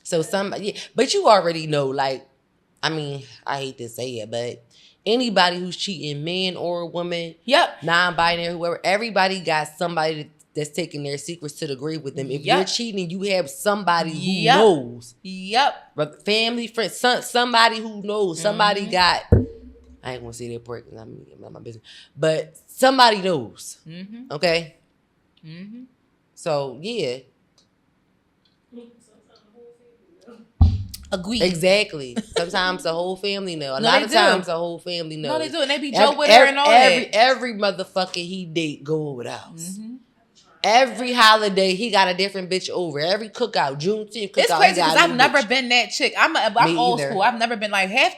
So but you already know, like, I mean, I hate to say it, but anybody who's cheating, man or woman, non-binary, whoever, everybody got somebody that's taking their secrets to the grave with them. If you're cheating, you have somebody who knows. But family, friends, somebody who knows. Somebody got, I ain't gonna say that part because I'm not my business. But somebody knows. Okay? So, yeah. Agreed. Exactly. Sometimes the whole family know. A lot of times the whole family knows. No, they do. And they be joke with her and all that. Every motherfucker he date go over the house. Every holiday he got a different bitch over. Every cookout, Juneteenth cookout. It's crazy because I've never been that chick. I'm old school. I've never been like half.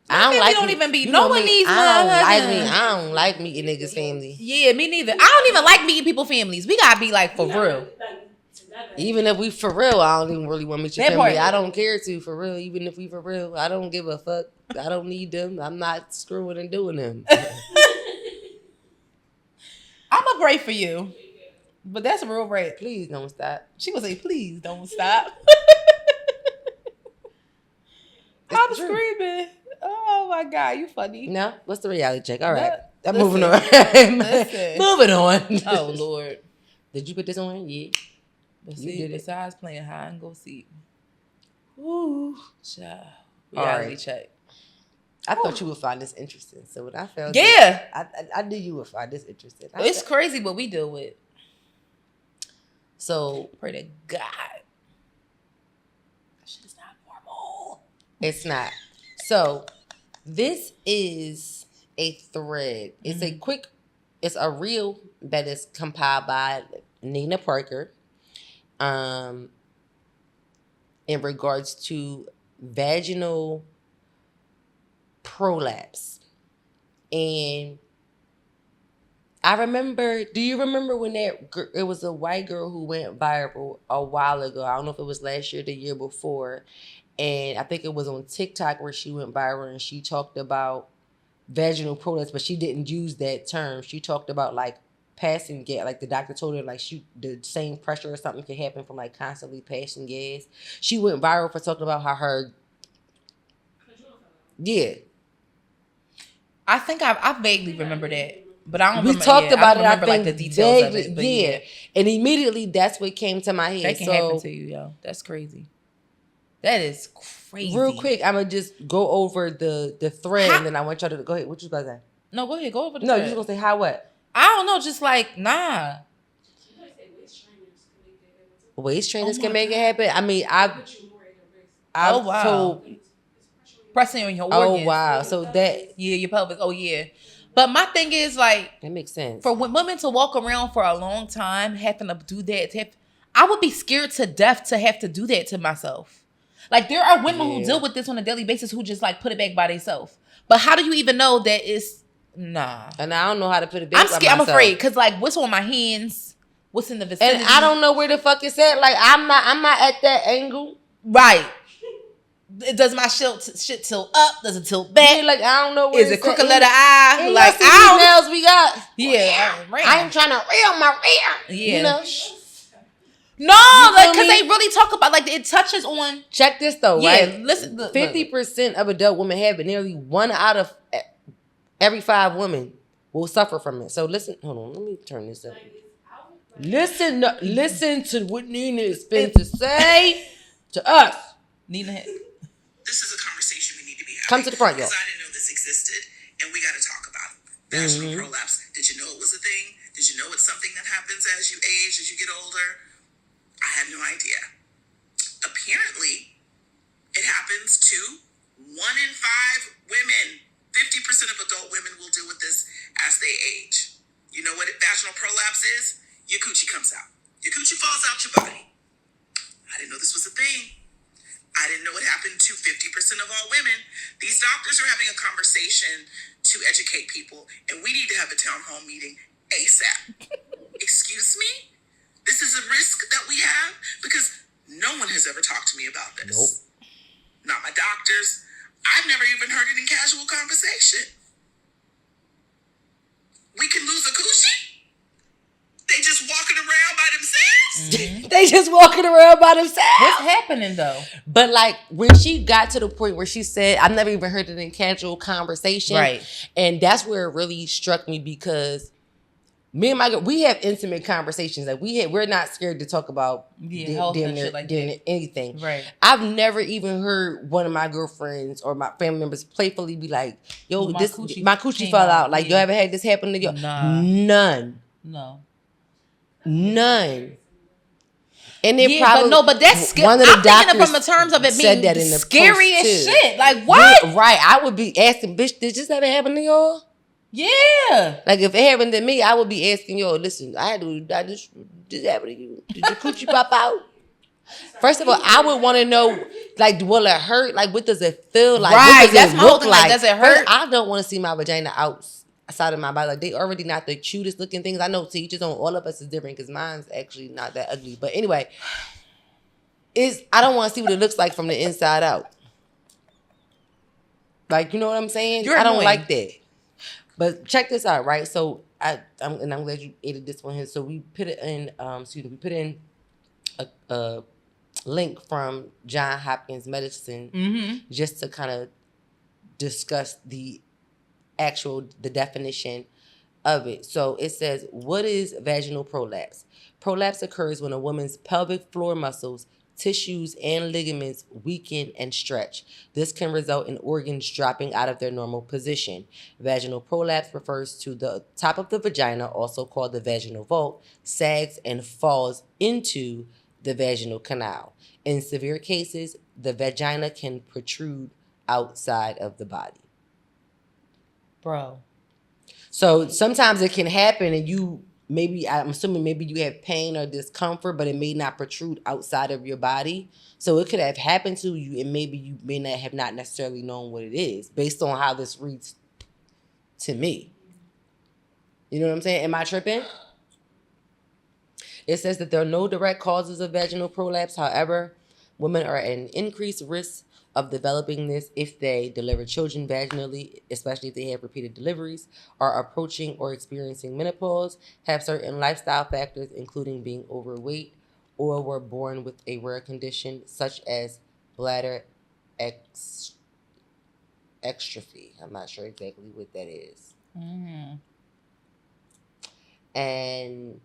I don't even be knowing these motherfuckers. I don't like meeting niggas' family. Yeah, me neither. I don't even like meeting people families. We gotta be like for real. Even if we for real, I don't even really want to meet your family. I don't care to for real. Even if we for real, I don't give a fuck. I don't need them. I'm not screwing and doing them. I'ma pray for you. But that's a real rap. Please don't stop. She would say, please don't stop. I'm screaming. Oh my God, you funny. No? What's the reality check? All right. I'm moving on. Moving on. Oh, Lord. Did you put this on? Yeah. Let's see. Besides playing hide and go seek. Ooh. Child. Reality check. I thought you would find this interesting. So when I found I knew you would find this interesting. It's crazy what we deal with. So pray to God. That shit is not normal. It's not. So this is a thread. It's a reel that is compiled by Nina Parker. in regards to vaginal prolapse. And I remember, do you remember when it was a white girl who went viral a while ago? I don't know if it was last year or the year before. And I think it was on TikTok where she went viral and she talked about vaginal prolapse, but she didn't use that term. She talked about like passing gas, like the doctor told her like the same pressure or something can happen from like constantly passing gas. She went viral for talking about how her, yeah. I think I vaguely remember that. But I don't we remember. talked about it. I think like the details of it. But yeah. And immediately that's what came to my head. That can happen to you, yo. That's crazy. That is crazy. Real quick, I'm gonna just go over the thread, and then I want y'all to go ahead. What you about to say? No, go ahead. Go over the thread. You just gonna say how what? I don't know. Just like nah. Waist trainers can make it happen. I mean, I've told pressing on your organs. Oh wow! So that your pelvic. Oh yeah. But my thing is like that makes sense for women to walk around for a long time having to do that. I would be scared to death to have to do that to myself. Like there are women who deal with this on a daily basis who just like put it back by themselves. But how do you even know that it's nah? And I don't know how to put it back. I'm scared. I'm afraid because like what's on my hands? What's in the vicinity? And I don't know where the fuck it's at. Like I'm not at that angle. Right. Does my shit tilt up? Does it tilt back? Yeah, like I don't know where is it crooked letter I? Like I nails we got. Yeah, I ain't trying to reel my rear. Yeah. You know? No, like because they really talk about like it touches on. Check this though, right? Yeah, listen. 50% of adult women have it. Nearly 1 out of every 5 women will suffer from it. So listen, hold on, let me turn this up. Listen to what Nina is going to say to us. Nina, this is a conversation we need to be having. Come to the front, y'all. Because I didn't know this existed, and we got to talk about it. Vaginal prolapse. Did you know it was a thing? Did you know it's something that happens as you age, as you get older? I had no idea. Apparently, it happens to 1 in 5 women. 50% of adult women will deal with this as they age. You know what vaginal prolapse is? Your coochie comes out. Your coochie falls out your body. I didn't know this was a thing. I didn't know it happened to 50% of all women. These doctors are having a conversation to educate people, and we need to have a town hall meeting ASAP. Excuse me? This is a risk that we have because no one has ever talked to me about this. Nope. Not my doctors. I've never even heard it in casual conversation. We can lose a coochie? They just walking around by themselves? They just walking around by themselves. what's happening though? But like when she got to the point where she said, I've never even heard it in casual conversation. Right. And that's where it really struck me because me and my girl, we have intimate conversations. Like we're not scared to talk about health and shit like that. anything. Right. I've never even heard one of my girlfriends or my family members playfully be like, "Yo, my coochie fell out." Like, you ever had this happen to you? Nah. None. No. None. And it probably but that's scary. I'm thinking from the terms of it being scary as shit. Like what? Yeah, right. I would be asking, bitch, did this ever happen to y'all? Yeah. Like if it happened to me, I would be asking y'all, listen, this happened to you. Did your coochie pop out? First of all, I would want to know, like, will it hurt? Like, what does it feel like? Right. What does That's it my look whole thing. like? Does it hurt? First, I don't want to see my vagina outside of my body. Like, they already not the cutest looking things. I know teachers on all of us is different because mine's actually not that ugly. But anyway, I don't want to see what it looks like from the inside out. Like, you know what I'm saying? I don't like that. But check this out, right? So I'm glad you added this one here. So we put it in. We put in a link from Johns Hopkins Medicine just to kind of discuss the definition of it. So it says, what is vaginal prolapse? Prolapse occurs when a woman's pelvic floor muscles, tissues, and ligaments weaken and stretch. This can result in organs dropping out of their normal position. Vaginal prolapse refers to the top of the vagina, also called the vaginal vault, sags and falls into the vaginal canal. In severe cases, the vagina can protrude outside of the body. Bro. So sometimes it can happen and maybe I'm assuming maybe you have pain or discomfort, but it may not protrude outside of your body. So it could have happened to you, and maybe you may not have not necessarily known what it is based on how this reads to me. You know what I'm saying? Am I tripping? It says that there are no direct causes of vaginal prolapse. However, women are at an increased risk of developing this if they deliver children vaginally, especially if they have repeated deliveries, are approaching or experiencing menopause, have certain lifestyle factors, including being overweight, or were born with a rare condition such as bladder extrophy. I'm not sure exactly what that is. And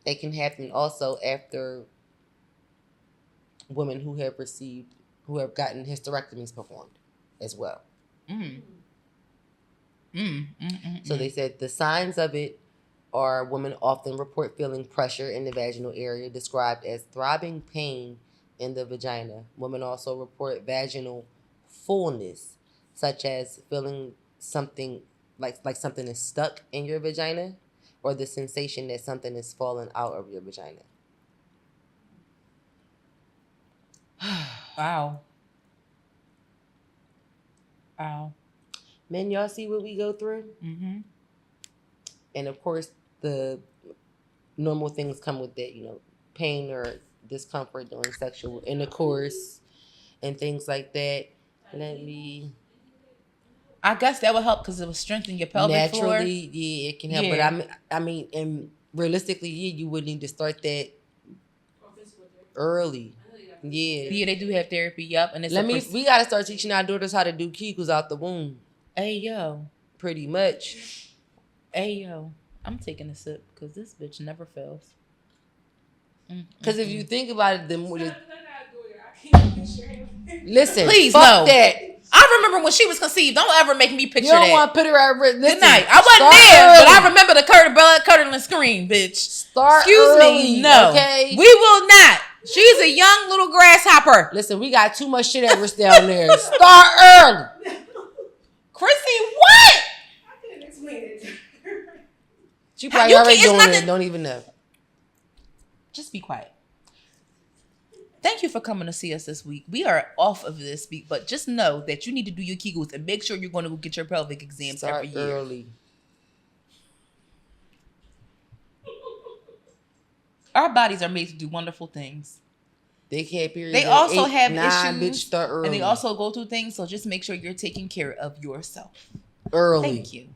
it can happen also after women who have gotten hysterectomies performed as well. So they said the signs of it are women often report feeling pressure in the vaginal area, described as throbbing pain in the vagina. Women also report vaginal fullness, such as feeling something like something is stuck in your vagina, or the sensation that something is falling out of your vagina. Wow. Men, y'all see what we go through? Mm-hmm. And of course, the normal things come with that, pain or discomfort during sexual intercourse and things like that. I guess that would help because it will strengthen your pelvic floor. Naturally, yeah, it can help. Yeah. But I mean, and realistically, you would need to start that early. Yeah, they do have therapy. Yup, and we gotta start teaching our daughters how to do Kegels out the womb. Hey yo, pretty much. Hey yo, I'm taking a sip because this bitch never fails. Because if you think about it, then listen, please fuck no. that. I remember when she was conceived. Don't ever make me picture that. You don't want to put her at risk. Good night. I wasn't there, but I remember the curdling scream, bitch. Excuse me. No. Okay. We will not. She's a young little grasshopper. Listen, we got too much shit at risk down there. Start early. CHRISSIE, what? I couldn't explain it to her. She probably already doing it. Don't even know. Just be quiet. Thank you for coming to see us this week. We are off of this week, but just know that you need to do your Kegels and make sure you're going to go get your pelvic exams every year. Early. Our bodies are made to do wonderful things. They can't period. They also have issues. Bitch, start early. And they also go through things, so just make sure you're taking care of yourself. Early. Thank you.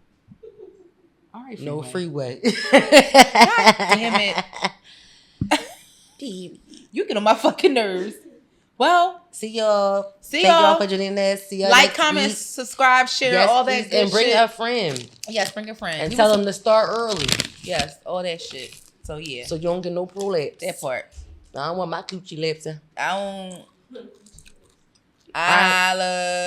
All right, no freeway. God damn it. You get on my fucking nerves. Well, see y'all. Thank y'all for joining us. See y'all. Like, comment, subscribe, share, all that good shit. And bring a friend. Yes, bring a friend. And tell them to start early. Yes, all that shit. So yeah. So you don't get no prolapse. That part. I don't want my coochie lips. I don't. I love